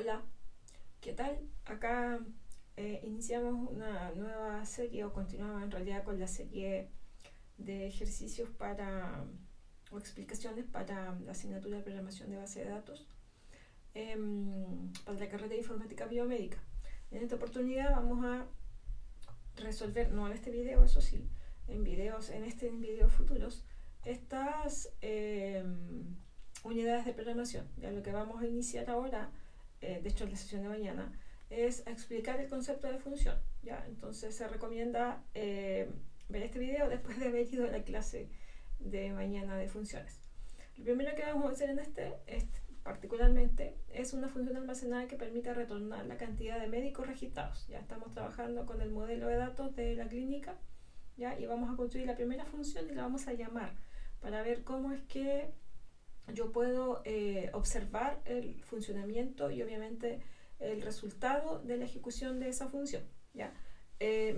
Hola, ¿qué tal? Acá iniciamos una nueva serie o continuamos en realidad con la serie de ejercicios o explicaciones para la asignatura de programación de base de datos para la carrera de informática biomédica. En esta oportunidad vamos a resolver, no en este video, eso sí, en videos futuros, estas unidades de programación. Ya lo que vamos a iniciar ahora, de hecho en la sesión de mañana, es explicar el concepto de función. ¿Ya? Entonces se recomienda ver este video después de haber ido a la clase de mañana de funciones. Lo primero que vamos a hacer en particularmente es una función almacenada que permite retornar la cantidad de médicos registrados. Ya estamos trabajando con el modelo de datos de la clínica, ¿ya? Y vamos a construir la primera función y la vamos a llamar para ver cómo es que yo puedo observar el funcionamiento y obviamente el resultado de la ejecución de esa función. ¿Ya?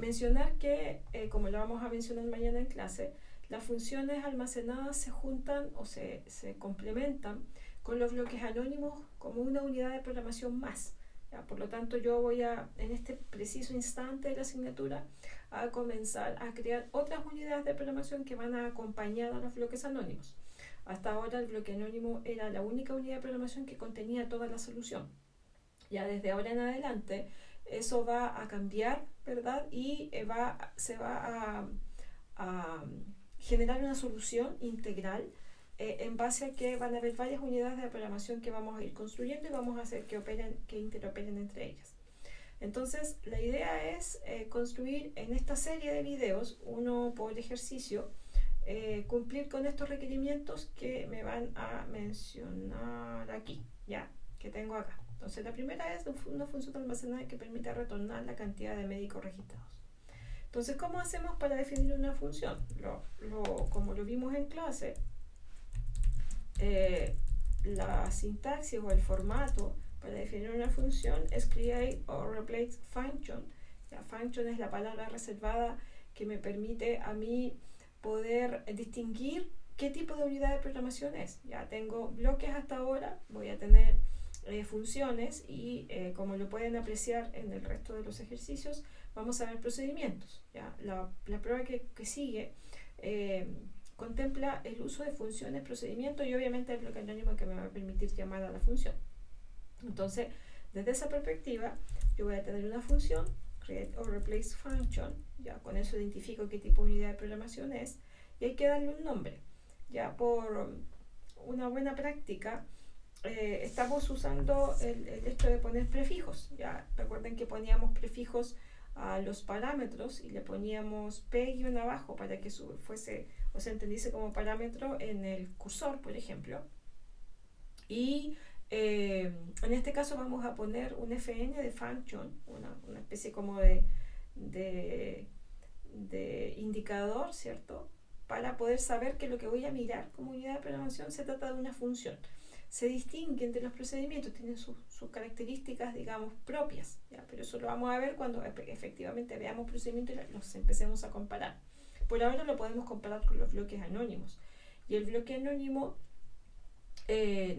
Mencionar que, como lo vamos a mencionar mañana en clase, las funciones almacenadas se juntan o se complementan con los bloques anónimos como una unidad de programación más. ¿Ya? Por lo tanto, yo voy a, en este preciso instante de la asignatura, a comenzar a crear otras unidades de programación que van a acompañar a los bloques anónimos. Hasta ahora el bloque anónimo era la única unidad de programación que contenía toda la solución. Ya desde ahora en adelante eso va a cambiar, ¿verdad? Y se va a generar una solución integral en base a que van a haber varias unidades de programación que vamos a ir construyendo y vamos a hacer que interoperen entre ellas. Entonces, la idea es construir en esta serie de videos, uno por ejercicio, cumplir con estos requerimientos que me van a mencionar aquí, ya, que tengo acá. Entonces, la primera es una función almacenada que permite retornar la cantidad de médicos registrados. Entonces, ¿cómo hacemos para definir una función? Como lo vimos en clase, la sintaxis o el formato para definir una función es create or replace function. La function es la palabra reservada que me permite a mí poder distinguir qué tipo de unidad de programación es. Ya tengo bloques hasta ahora, voy a tener funciones y como lo pueden apreciar en el resto de los ejercicios, vamos a ver procedimientos. ¿Ya? La prueba que sigue contempla el uso de funciones, procedimientos y obviamente el bloque anónimo que me va a permitir llamar a la función. Entonces, desde esa perspectiva, yo voy a tener una función, create or replace function, ya con eso identifico qué tipo de unidad de programación es, y hay que darle un nombre. Ya por una buena práctica, estamos usando el hecho de poner prefijos. Ya recuerden que poníamos prefijos a los parámetros y le poníamos p-abajo para que fuese o se entendiese como parámetro en el cursor, por ejemplo. Y en este caso vamos a poner un fn de function, una especie como de indicador, ¿cierto? Para poder saber que lo que voy a mirar como unidad de programación se trata de una función. Se distingue entre los procedimientos, tienen sus características, digamos, propias, ¿ya? Pero eso lo vamos a ver cuando efectivamente veamos procedimientos y los empecemos a comparar. Por ahora lo podemos comparar con los bloques anónimos. Y el bloque anónimo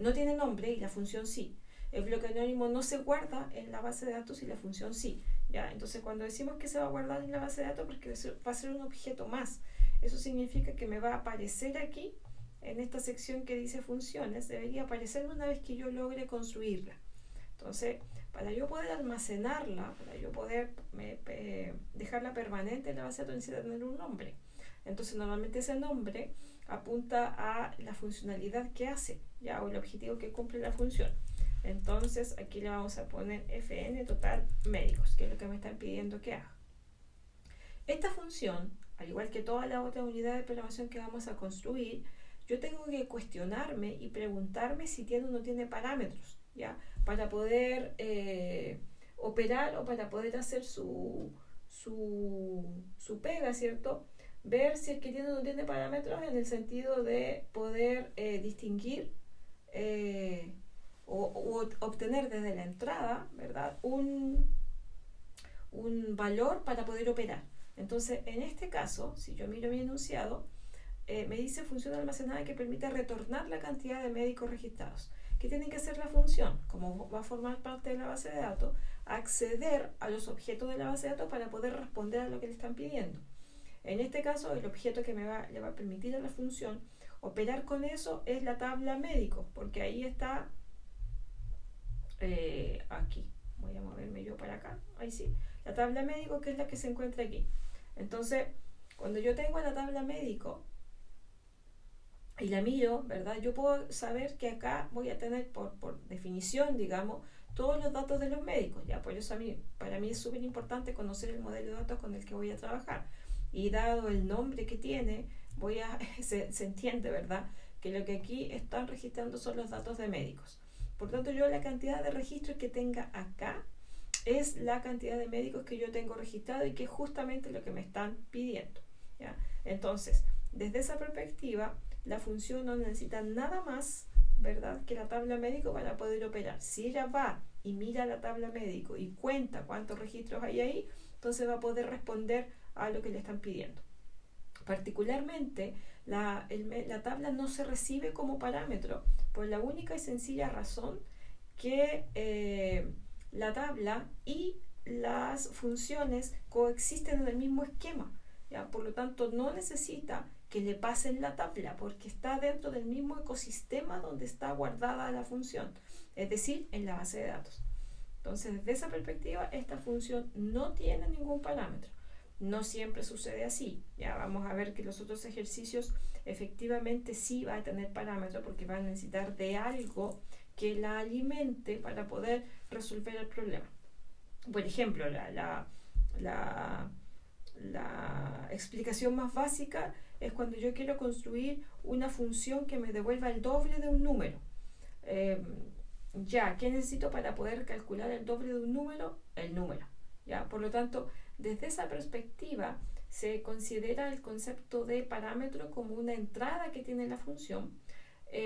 no tiene nombre y la función sí. El bloque anónimo no se guarda en la base de datos y la función sí. ¿Ya? Entonces, cuando decimos que se va a guardar en la base de datos, porque va a ser un objeto más, eso significa que me va a aparecer aquí, en esta sección que dice funciones, debería aparecerme una vez que yo logre construirla. Entonces, para yo poder almacenarla, para yo poder dejarla permanente en la base de datos, necesita tener un nombre. Entonces, normalmente ese nombre apunta a la funcionalidad que hace, ¿ya? O el objetivo que cumple la función. Entonces, aquí le vamos a poner fn total médicos, que es lo que me están pidiendo que haga. Esta función, al igual que toda la otra unidad de programación que vamos a construir, yo tengo que cuestionarme y preguntarme si tiene o no tiene parámetros, ¿ya? Para poder operar o para poder hacer su pega, ¿cierto? Ver si es que tiene o no tiene parámetros en el sentido de poder distinguir o obtener desde la entrada, ¿verdad? Un valor para poder operar. Entonces, en este caso, si yo miro mi enunciado, me dice función almacenada que permite retornar la cantidad de médicos registrados. ¿Qué tiene que hacer la función? Como va a formar parte de la base de datos, acceder a los objetos de la base de datos para poder responder a lo que le están pidiendo. En este caso, el objeto que le va a permitir a la función operar con eso es la tabla médico, porque ahí está, aquí, voy a moverme yo para acá, ahí sí, la tabla médico, que es la que se encuentra aquí. Entonces, cuando yo tengo la tabla médico y la miro, ¿verdad? Yo puedo saber que acá voy a tener por definición, digamos, todos los datos de los médicos. Ya, por eso para mí es súper importante conocer el modelo de datos con el que voy a trabajar. Y dado el nombre que tiene, se entiende, ¿verdad? Que lo que aquí están registrando son los datos de médicos. Por tanto, yo la cantidad de registros que tenga acá es la cantidad de médicos que yo tengo registrado y que es justamente lo que me están pidiendo, ¿ya? Entonces, desde esa perspectiva, la función no necesita nada más, ¿verdad?, que la tabla médico para poder operar. Si ella va y mira la tabla médico y cuenta cuántos registros hay ahí, entonces va a poder responder a lo que le están pidiendo. Particularmente, la tabla no se recibe como parámetro por la única y sencilla razón que la tabla y las funciones coexisten en el mismo esquema, ¿ya? Por lo tanto, no necesita que le pasen la tabla porque está dentro del mismo ecosistema donde está guardada la función, es decir, en la base de datos. Entonces, desde esa perspectiva, esta función no tiene ningún parámetro. No siempre sucede así. Ya vamos a ver que los otros ejercicios efectivamente sí va a tener parámetro porque va a necesitar de algo que la alimente para poder resolver el problema. Por ejemplo, la explicación más básica es cuando yo quiero construir una función que me devuelva el doble de un número. ¿Qué necesito para poder calcular el doble de un número? El número. ¿Ya? Por lo tanto, desde esa perspectiva se considera el concepto de parámetro como una entrada que tiene la función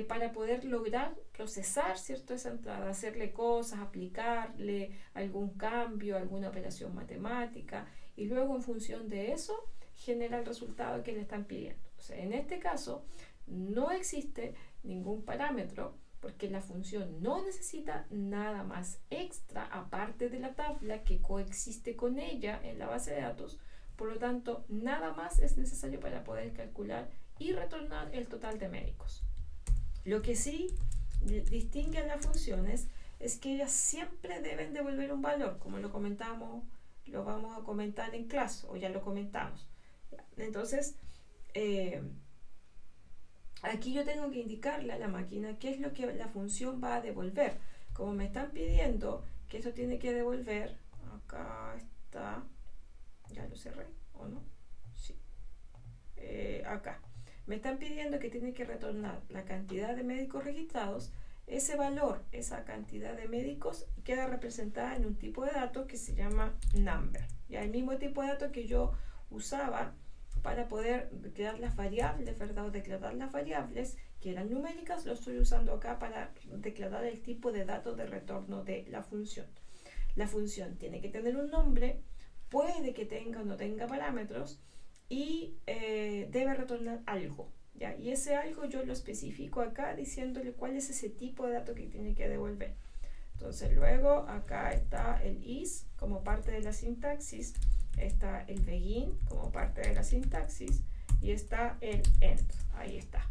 para poder lograr procesar, ¿cierto?, esa entrada, hacerle cosas, aplicarle algún cambio, alguna operación matemática, y luego en función de eso genera el resultado que le están pidiendo. O sea, en este caso no existe ningún parámetro porque la función no necesita nada más extra aparte de la tabla que coexiste con ella en la base de datos. Por lo tanto, nada más es necesario para poder calcular y retornar el total de médicos. Lo que sí distingue a las funciones es que ellas siempre deben devolver un valor, como lo comentamos, lo vamos a comentar en clase, o ya lo comentamos. Entonces, aquí yo tengo que indicarle a la máquina qué es lo que la función va a devolver. Como me están pidiendo que esto tiene que devolver, acá está, ya lo cerré, ¿o no? Sí. Acá. Me están pidiendo que tiene que retornar la cantidad de médicos registrados. Ese valor, esa cantidad de médicos, queda representada en un tipo de datos que se llama number. Ya el mismo tipo de datos que yo usaba para poder crear las variables, ¿verdad?, o declarar las variables que eran numéricas, lo estoy usando acá para declarar el tipo de datos de retorno de la función. La función tiene que tener un nombre, puede que tenga o no tenga parámetros, y debe retornar algo, ¿ya? Y ese algo yo lo especifico acá diciéndole cuál es ese tipo de dato que tiene que devolver. Entonces luego acá está el is como parte de la sintaxis, está el begin como parte de la sintaxis y está el end, ahí está.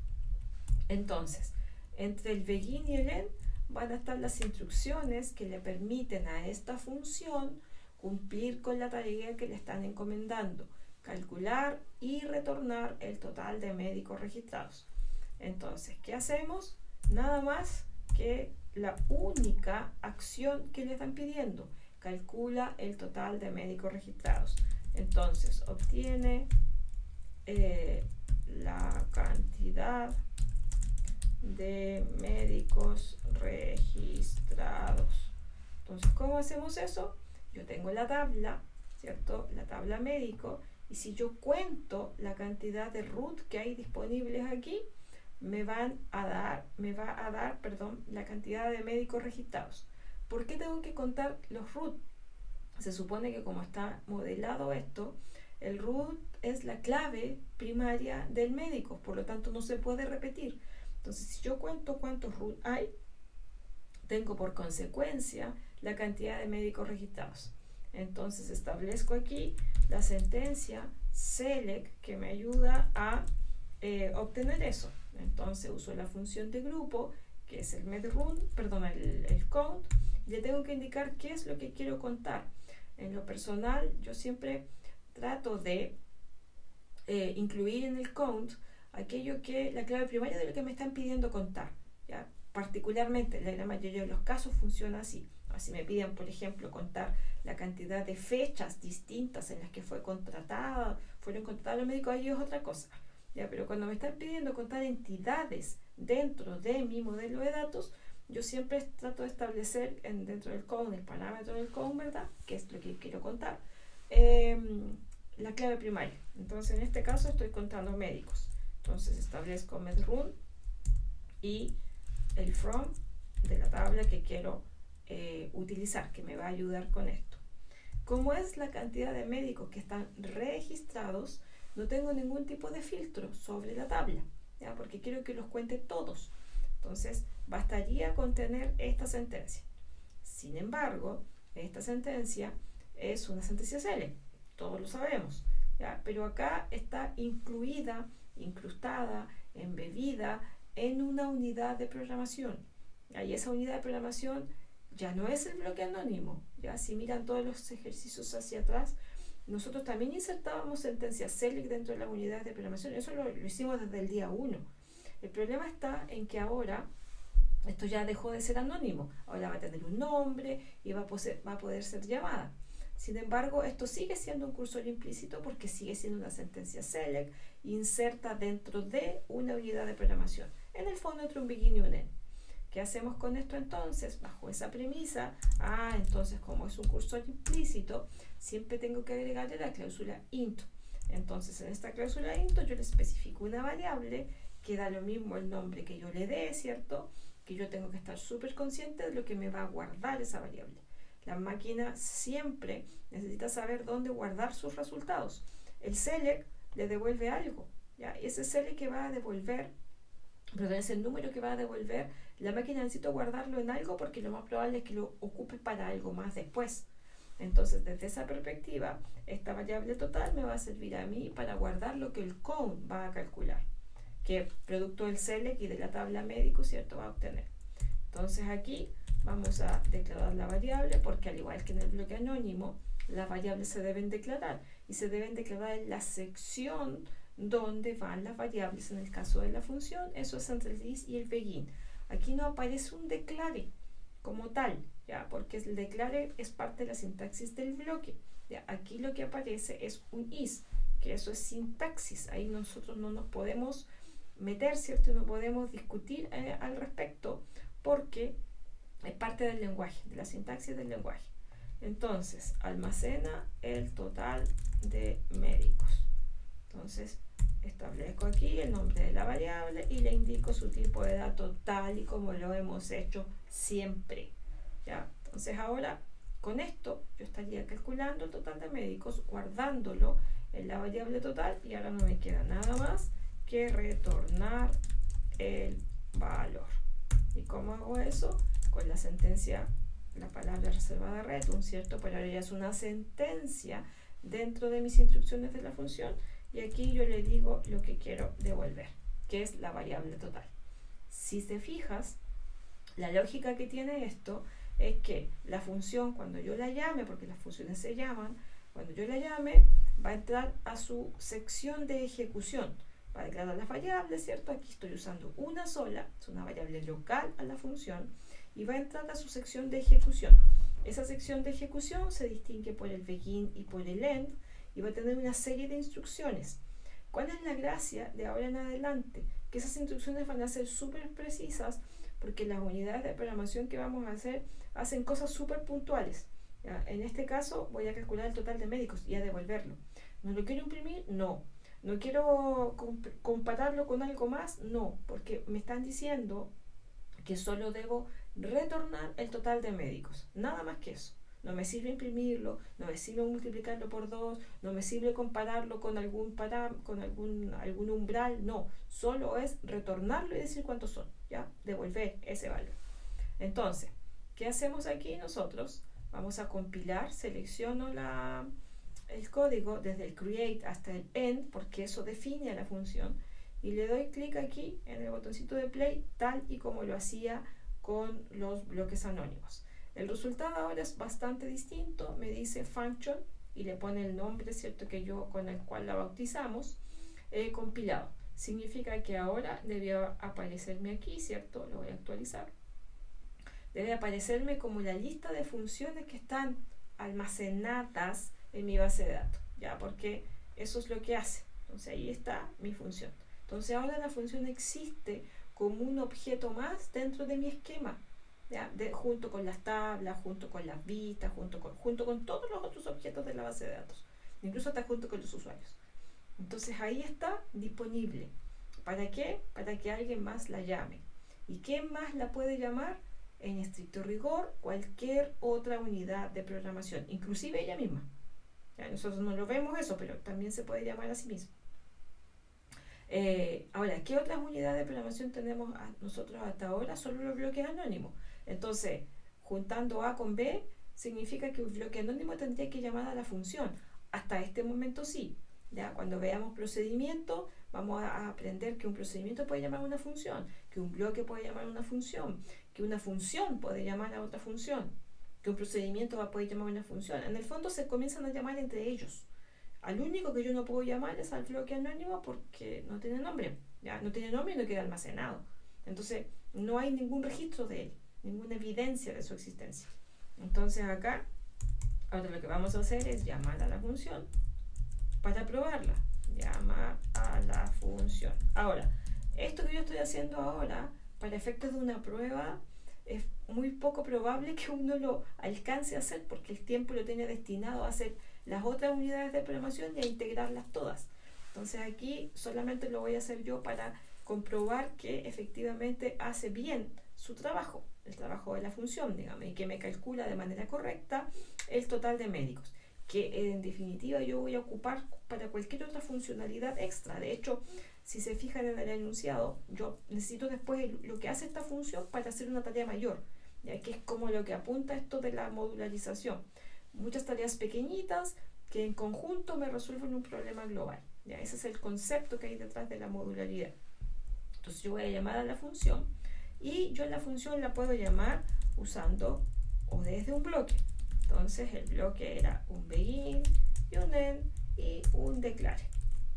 Entonces, entre el begin y el end van a estar las instrucciones que le permiten a esta función cumplir con la tarea que le están encomendando, calcular y retornar el total de médicos registrados. Entonces, ¿qué hacemos? Nada más que la única acción que le están pidiendo, calcula el total de médicos registrados. Entonces, obtiene la cantidad de médicos registrados. Entonces, ¿cómo hacemos eso? Yo tengo la tabla, ¿cierto? La tabla médico, y si yo cuento la cantidad de root que hay disponibles aquí, me va a dar, la cantidad de médicos registrados. ¿Por qué tengo que contar los root? Se supone que como está modelado esto, el root es la clave primaria del médico, por lo tanto no se puede repetir. Entonces, si yo cuento cuántos root hay, tengo por consecuencia la cantidad de médicos registrados. Entonces establezco aquí la sentencia select que me ayuda a obtener eso. Entonces uso la función de grupo, que es el medrun, perdón, el count, y le tengo que indicar qué es lo que quiero contar. En lo personal, yo siempre trato de incluir en el count aquello que la clave primaria de lo que me están pidiendo contar. ¿Ya? Particularmente, en la mayoría de los casos funciona así. Si me piden, por ejemplo, contar la cantidad de fechas distintas en las que fueron contratados los médicos, ahí es otra cosa. ¿Ya? Pero cuando me están pidiendo contar entidades dentro de mi modelo de datos, yo siempre trato de establecer dentro del count, el parámetro del count, ¿verdad? Que es lo que quiero contar, la clave primaria. Entonces, en este caso estoy contando médicos. Entonces establezco medrun y el from de la tabla que quiero utilizar, que me va a ayudar con esto. Como es la cantidad de médicos que están registrados, no tengo ningún tipo de filtro sobre la tabla, ¿ya? Porque quiero que los cuente todos. Entonces, bastaría con tener esta sentencia. Sin embargo, esta sentencia es una sentencia select, todos lo sabemos, ¿ya? Pero acá está incrustada, embebida en una unidad de programación. Y esa unidad de programación ya no es el bloque anónimo. Ya si miran todos los ejercicios hacia atrás, nosotros también insertábamos sentencias select dentro de las unidades de programación. Eso lo hicimos desde el día 1. El problema está en que ahora esto ya dejó de ser anónimo. Ahora va a tener un nombre y va a poder ser llamada. Sin embargo, esto sigue siendo un cursor implícito porque sigue siendo una sentencia select inserta dentro de una unidad de programación. En el fondo, entre un begin y un end. ¿Qué hacemos con esto entonces? Bajo esa premisa, entonces como es un cursor implícito, siempre tengo que agregarle la cláusula int. Entonces en esta cláusula int yo le especifico una variable que da lo mismo el nombre que yo le dé, ¿cierto? Que yo tengo que estar súper consciente de lo que me va a guardar esa variable. La máquina siempre necesita saber dónde guardar sus resultados. El select le devuelve algo, ¿ya? Ese select que va a devolver, perdón, ese número que va a devolver, la máquina necesita guardarlo en algo porque lo más probable es que lo ocupe para algo más después. Entonces, desde esa perspectiva, esta variable total me va a servir a mí para guardar lo que el count va a calcular, que producto del select y de la tabla médico, ¿cierto?, va a obtener. Entonces aquí vamos a declarar la variable porque al igual que en el bloque anónimo, las variables se deben declarar y se deben declarar en la sección donde van las variables. En el caso de la función, eso es entre el this y el begin. Aquí no aparece un declare como tal, ¿ya? Porque el declare es parte de la sintaxis del bloque, ¿ya? Aquí lo que aparece es un is, que eso es sintaxis. Ahí nosotros no nos podemos meter, ¿cierto? No podemos discutir al respecto porque es parte del lenguaje, de la sintaxis del lenguaje. Entonces, almacena el total de médicos. Entonces, establezco aquí el nombre de la variable y le indico su tipo de dato tal y como lo hemos hecho siempre, ¿ya? Entonces ahora con esto yo estaría calculando el total de médicos, guardándolo en la variable total y ahora no me queda nada más que retornar el valor. ¿Y cómo hago eso? Con la sentencia, la palabra reservada return, ¿cierto? Pero ahora ya es una sentencia dentro de mis instrucciones de la función. Y aquí yo le digo lo que quiero devolver, que es la variable total. Si te fijas, la lógica que tiene esto es que la función, cuando yo la llame, porque las funciones se llaman, cuando yo la llame, va a entrar a su sección de ejecución para declarar las variables, ¿cierto? Aquí estoy usando una sola, es una variable local a la función, y va a entrar a su sección de ejecución. Esa sección de ejecución se distingue por el begin y por el end, y va a tener una serie de instrucciones. ¿Cuál es la gracia de ahora en adelante? Que esas instrucciones van a ser súper precisas porque las unidades de programación que vamos a hacer hacen cosas súper puntuales. ¿Ya? En este caso voy a calcular el total de médicos y a devolverlo. ¿No lo quiero imprimir? No. ¿No quiero compararlo con algo más? No, porque me están diciendo que solo debo retornar el total de médicos. Nada más que eso. No me sirve imprimirlo, no me sirve multiplicarlo por 2, no me sirve compararlo con algún umbral, no, solo es retornarlo y decir cuántos son, ¿ya? Devolver ese valor. Entonces, ¿Qué hacemos aquí nosotros? Vamos a compilar, selecciono el código desde el create hasta el end, porque eso define a la función, y le doy clic aquí en el botoncito de play, tal y como lo hacía con los bloques anónimos. El resultado ahora es bastante distinto, me dice function y le pone el nombre, ¿cierto?, con el cual la bautizamos, compilado. Significa que ahora debió aparecerme aquí, ¿cierto? Lo voy a actualizar. Debe aparecerme como la lista de funciones que están almacenadas en mi base de datos, ¿ya? Porque eso es lo que hace. Entonces ahí está mi función. Entonces ahora la función existe como un objeto más dentro de mi esquema, ¿ya? Junto con las tablas, junto con las vistas, junto con todos los otros objetos de la base de datos, incluso hasta junto con los usuarios. Entonces ahí está disponible. ¿Para qué? Para que alguien más la llame. ¿Y quién más la puede llamar? En estricto rigor, cualquier otra unidad de programación, inclusive ella misma. Ya, nosotros no lo vemos eso, pero también se puede llamar a sí mismo. Ahora, ¿qué otras unidades de programación tenemos nosotros hasta ahora? Solo los bloques anónimos. Entonces, juntando A con B, significa que un bloque anónimo tendría que llamar a la función. Hasta este momento sí. Ya, cuando veamos procedimiento, vamos a aprender que un procedimiento puede llamar a una función, que un bloque puede llamar a una función, que una función puede llamar a otra función, que un procedimiento va a poder llamar a una función. En el fondo se comienzan a llamar entre ellos. Al único que yo no puedo llamar es al bloque anónimo porque no tiene nombre. ¿Ya? No tiene nombre y no queda almacenado. Entonces no hay ningún registro de él, ninguna evidencia de su existencia. Entonces acá, ahora lo que vamos a hacer es llamar a la función para probarla. Llamar a la función. Ahora, esto que yo estoy haciendo ahora, para efectos de una prueba, es muy poco probable que uno lo alcance a hacer porque el tiempo lo tiene destinado a hacer las otras unidades de programación y a integrarlas todas. Entonces aquí solamente lo voy a hacer yo para comprobar que efectivamente hace bien su trabajo, el trabajo de la función, digamos, y que me calcula de manera correcta el total de médicos, que en definitiva yo voy a ocupar para cualquier otra funcionalidad extra. De hecho, si se fijan en el enunciado, yo necesito después lo que hace esta función para hacer una tarea mayor, ya que es como lo que apunta esto de la modularización. Muchas tareas pequeñitas que en conjunto me resuelven un problema global. ¿Ya? Ese es el concepto que hay detrás de la modularidad. Entonces yo voy a llamar a la función y yo la función la puedo llamar usando o desde un bloque. Entonces el bloque era un begin y un end y un declare.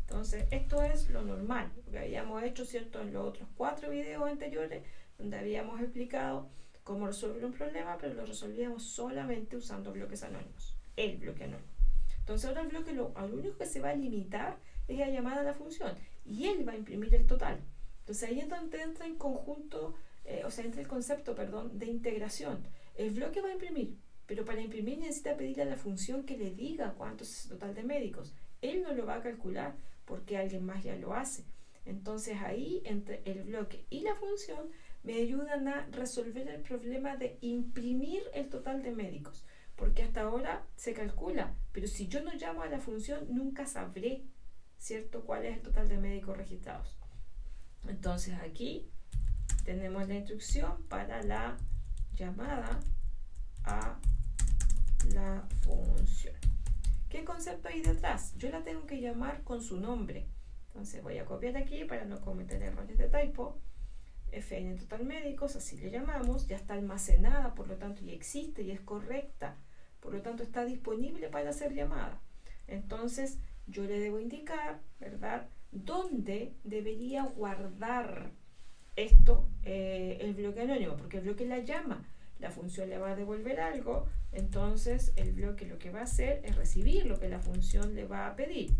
Entonces esto es lo normal, lo que habíamos hecho, ¿cierto?, en los otros 4 videos anteriores, donde habíamos explicado cómo resolver un problema, pero lo resolvíamos solamente usando bloques anónimos, el bloque anónimo. Entonces ahora el bloque al único que se va a limitar es a llamar a la función y él va a imprimir el total. Entonces ahí es donde entra en conjunto, entra el concepto, de integración. El bloque va a imprimir, pero para imprimir necesita pedirle a la función que le diga cuánto es el total de médicos. Él no lo va a calcular porque alguien más ya lo hace. Entonces ahí, entre el bloque y la función, me ayudan a resolver el problema de imprimir el total de médicos, porque hasta ahora se calcula, pero si yo no llamo a la función nunca sabré, ¿cierto?, cuál es el total de médicos registrados. Entonces aquí tenemos la instrucción para la llamada a la función. ¿Qué concepto hay detrás? Yo la tengo que llamar con su nombre. Entonces voy a copiar aquí para no cometer errores de typo. FN total médicos, así le llamamos, ya está almacenada, por lo tanto ya existe y es correcta, por lo tanto está disponible para ser llamada. Entonces yo le debo indicar, ¿verdad?, dónde debería guardar esto el bloque anónimo, porque el bloque la llama, la función le va a devolver algo, entonces el bloque lo que va a hacer es recibir lo que la función le va a pedir,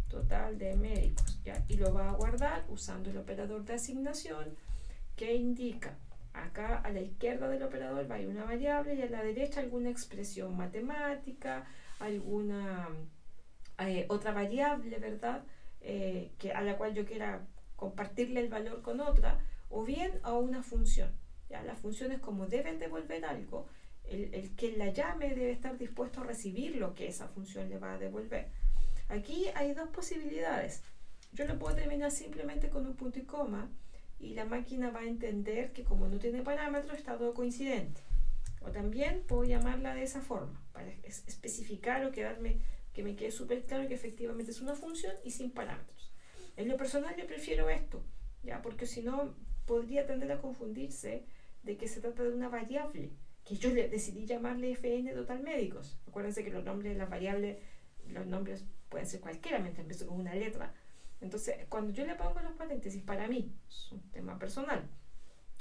total de médicos, ¿ya? Y lo va a guardar usando el operador de asignación, que indica acá a la izquierda del operador va a ir una variable y a la derecha alguna expresión matemática, alguna otra variable, ¿verdad?, a la cual yo quiera compartirle el valor con otra, o bien a una función. ¿Ya? Las funciones, como deben devolver algo, el que la llame debe estar dispuesto a recibir lo que esa función le va a devolver. Aquí hay dos posibilidades. Yo lo puedo terminar simplemente con un punto y coma, y la máquina va a entender que como no tiene parámetros está todo coincidente. O también puedo llamarla de esa forma, para especificar o que me quede súper claro que efectivamente es una función y sin parámetros. En lo personal yo prefiero esto, ¿ya? Porque si no podría tender a confundirse de que se trata de una variable, que yo le decidí llamarle fn total médicos. Acuérdense que los nombres de las variables, los nombres pueden ser cualquiera mientras empiezo con una letra. Entonces, cuando yo le pongo los paréntesis, para mí, es un tema personal,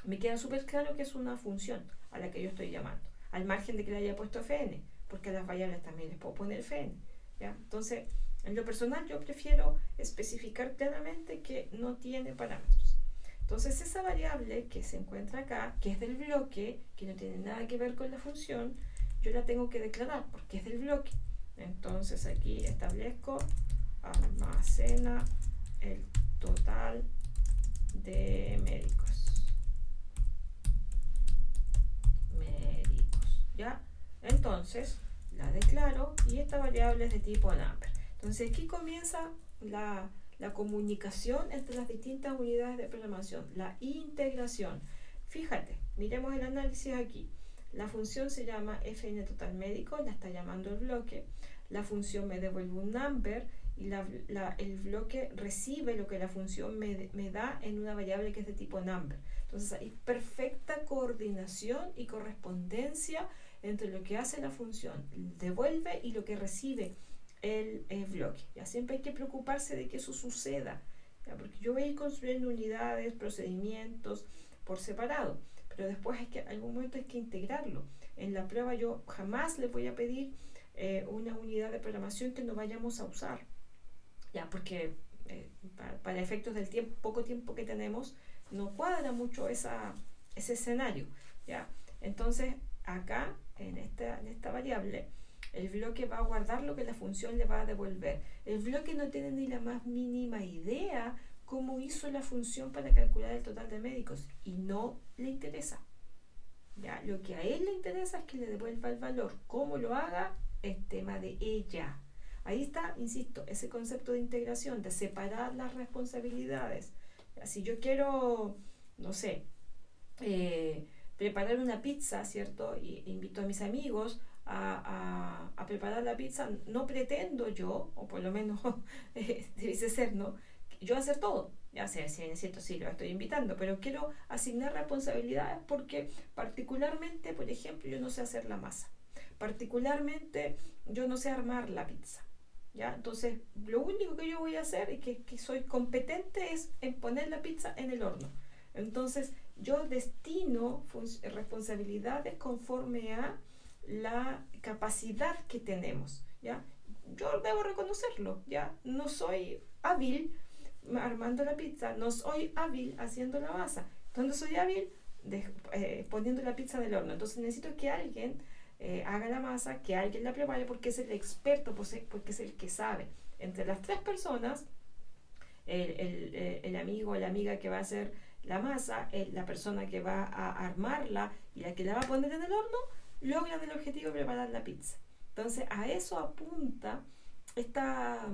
me queda súper claro que es una función a la que yo estoy llamando, al margen de que le haya puesto fn, porque a las variables también les puedo poner fn, ¿ya? Entonces, en lo personal yo prefiero especificar claramente que no tiene parámetros. Entonces, esa variable que se encuentra acá, que es del bloque, que no tiene nada que ver con la función, yo la tengo que declarar porque es del bloque. Entonces, aquí establezco almacena el total de médicos. ¿Ya? Entonces, la declaro y esta variable es de tipo number. Entonces, aquí comienza la comunicación entre las distintas unidades de programación, la integración. Fíjate, miremos el análisis aquí. La función se llama fn total médico, la está llamando el bloque. La función me devuelve un number y el bloque recibe lo que la función me da en una variable que es de tipo number. Entonces hay perfecta coordinación y correspondencia entre lo que hace la función, devuelve, y lo que recibe el bloque. ¿Ya? Siempre hay que preocuparse de que eso suceda, ¿ya? Porque yo voy a ir construyendo unidades, procedimientos por separado, pero después algún momento hay que integrarlo. En la prueba yo jamás le voy a pedir una unidad de programación que no vayamos a usar, ¿ya? Porque para efectos del poco tiempo que tenemos, no cuadra mucho ese escenario, ¿ya? Entonces, acá, en esta variable, el bloque va a guardar lo que la función le va a devolver. El bloque no tiene ni la más mínima idea cómo hizo la función para calcular el total de médicos y no le interesa, ¿ya? Lo que a él le interesa es que le devuelva el valor. Cómo lo haga es tema de ella. Ahí está, insisto, ese concepto de integración, de separar las responsabilidades. Si yo quiero, no sé, preparar una pizza, ¿cierto? Y invito a mis amigos a preparar la pizza, no pretendo yo, o por lo menos debiese ser, ¿no? Yo hacer todo. Ya sé, si necesito, sí, lo estoy invitando, pero quiero asignar responsabilidades porque particularmente, por ejemplo, yo no sé hacer la masa. Particularmente, yo no sé armar la pizza. ¿Ya? Entonces, lo único que yo voy a hacer y que soy competente es en poner la pizza en el horno. Entonces, yo destino responsabilidades conforme a la capacidad que tenemos, ¿ya? Yo debo reconocerlo, ¿ya? No soy hábil armando la pizza, no soy hábil haciendo la masa. ¿Dónde soy hábil? Poniendo la pizza en el horno. Entonces necesito que alguien haga la masa, que alguien la prepare porque es el experto, porque es el que sabe. Entre las tres personas, el amigo o la amiga que va a hacer la masa, la persona que va a armarla y la que la va a poner en el horno, logran el objetivo de preparar la pizza. Entonces a eso apunta esta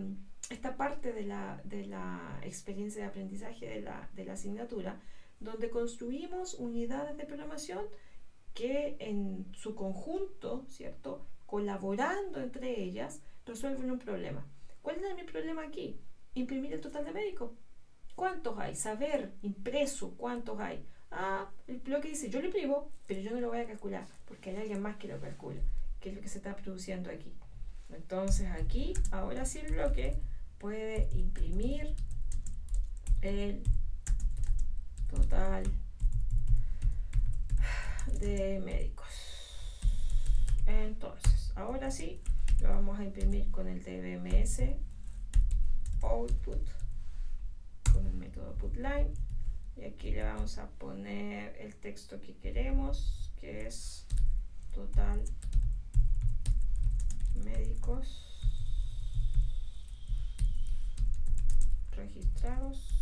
parte de la experiencia de aprendizaje de la asignatura, donde construimos unidades de programación que en su conjunto, ¿cierto?, colaborando entre ellas, resuelven un problema. ¿Cuál era mi problema aquí? Imprimir el total de médicos. ¿Cuántos hay? Saber impreso cuántos hay. El bloque dice, yo lo imprimo, pero yo no lo voy a calcular, porque hay alguien más que lo calcula, que es lo que se está produciendo aquí. Entonces aquí, ahora sí el bloque puede imprimir el total de médicos. Entonces, ahora sí, lo vamos a imprimir con el dbms output, con el método putLine, y aquí le vamos a poner el texto que queremos, que es total médicos registrados.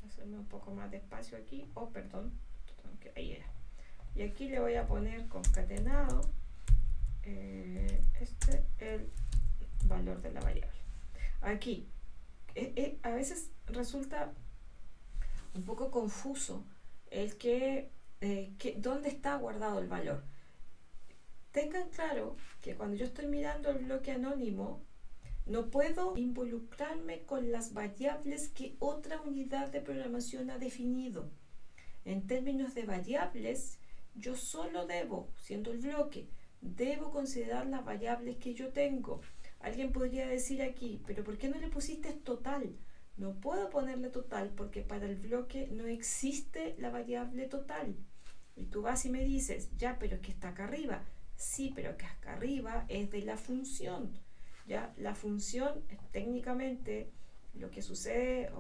Hacerme un poco más de espacio aquí, perdón, ahí era. Y aquí le voy a poner concatenado el valor de la variable. Aquí a veces resulta un poco confuso dónde está guardado el valor. Tengan claro que cuando yo estoy mirando el bloque anónimo, no puedo involucrarme con las variables que otra unidad de programación ha definido. En términos de variables, yo solo debo, siendo el bloque, debo considerar las variables que yo tengo. Alguien podría decir aquí, pero ¿por qué no le pusiste total? No puedo ponerle total porque para el bloque no existe la variable total. Y tú vas y me dices, ya, pero es que está acá arriba. Sí, pero que acá arriba es de la función. Ya, la función técnicamente lo que sucede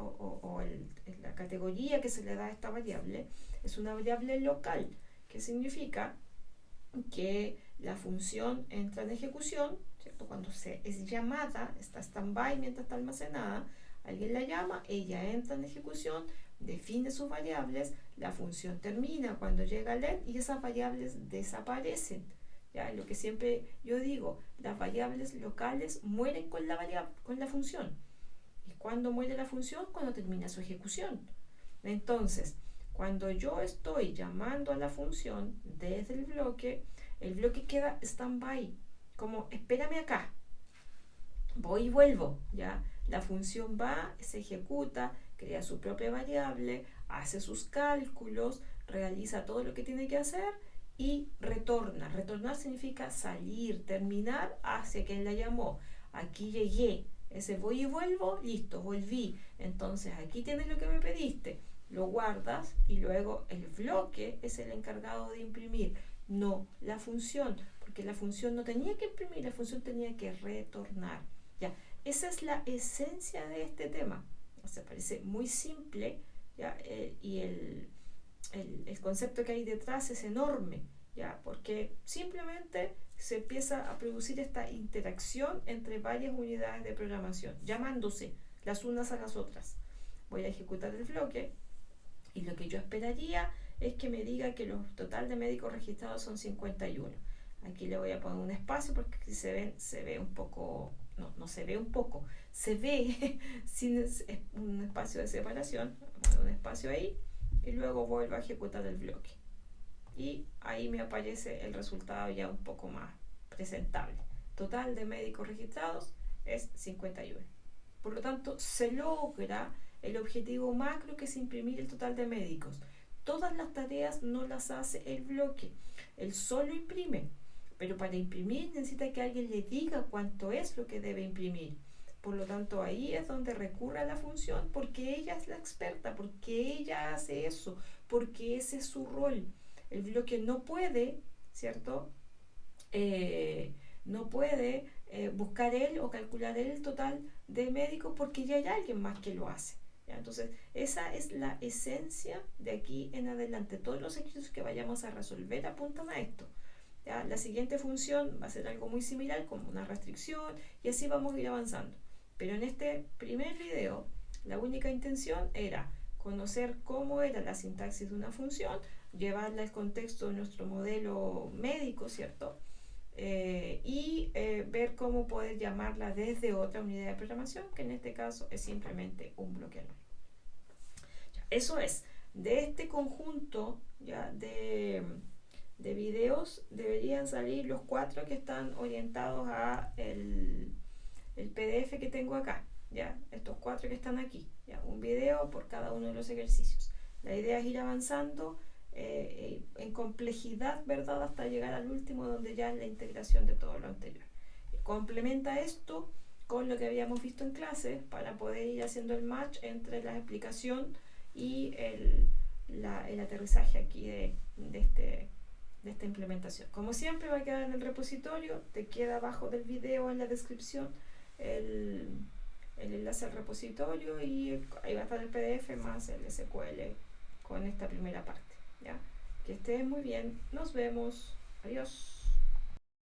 la categoría que se le da a esta variable es una variable local, que significa que la función entra en ejecución, ¿cierto? Cuando es llamada, está stand-by mientras está almacenada, alguien la llama, ella entra en ejecución, define sus variables, la función termina cuando llega al end y esas variables desaparecen. ¿Ya? Lo que siempre yo digo, las variables locales mueren con la función. ¿Y cuándo muere la función? Cuando termina su ejecución. Entonces, cuando yo estoy llamando a la función desde el bloque queda stand-by, como espérame acá, voy y vuelvo, ¿ya? La función va, se ejecuta, crea su propia variable, hace sus cálculos, realiza todo lo que tiene que hacer y retorna. Retornar significa salir, terminar hacia quien la llamó. Aquí llegué, ese voy y vuelvo, listo, volví. Entonces aquí tienes lo que me pediste, lo guardas y luego el bloque es el encargado de imprimir, no la función, porque la función no tenía que imprimir, la función tenía que retornar. Ya, esa es la esencia de este tema. O sea, parece muy simple, ¿ya? Y el concepto que hay detrás es enorme, ¿ya? Porque simplemente se empieza a producir esta interacción entre varias unidades de programación, llamándose las unas a las otras. Voy a ejecutar el bloque y lo que yo esperaría es que me diga que los total de médicos registrados son 51. Aquí le voy a poner un espacio porque si se ve un poco, no se ve un poco, se ve sin un espacio de separación, un espacio ahí y luego vuelvo a ejecutar el bloque. Y ahí me aparece el resultado ya un poco más presentable. Total de médicos registrados es 51. Por lo tanto, se logra el objetivo macro que es imprimir el total de médicos. Todas las tareas no las hace el bloque, él solo imprime, pero para imprimir necesita que alguien le diga cuánto es lo que debe imprimir. Por lo tanto, ahí es donde recurre a la función porque ella es la experta, porque ella hace eso, porque ese es su rol. El bloque no puede, ¿cierto? No puede buscar él o calcular él el total de médicos porque ya hay alguien más que lo hace. ¿Ya? Entonces, esa es la esencia de aquí en adelante. Todos los ejercicios que vayamos a resolver apuntan a esto. ¿Ya? La siguiente función va a ser algo muy similar, como una restricción, y así vamos a ir avanzando. Pero en este primer video, la única intención era conocer cómo era la sintaxis de una función, llevarla al contexto de nuestro modelo médico, ¿cierto? Ver cómo poder llamarla desde otra unidad de programación, que en este caso es simplemente un bloque anónimo. Eso es, de este conjunto ya de videos deberían salir los 4 que están orientados a el PDF que tengo acá, ya, estos 4 que están aquí, ya, un video por cada uno de los ejercicios. La idea es ir avanzando en complejidad, ¿verdad? Hasta llegar al último donde ya es la integración de todo lo anterior. Complementa esto con lo que habíamos visto en clase para poder ir haciendo el match entre la explicación y el aterrizaje aquí de esta implementación. Como siempre va a quedar en el repositorio, te queda abajo del video en la descripción el enlace al repositorio y ahí va a estar el PDF más el SQL con esta primera parte. ¿Ya? Que estés muy bien, nos vemos, adiós.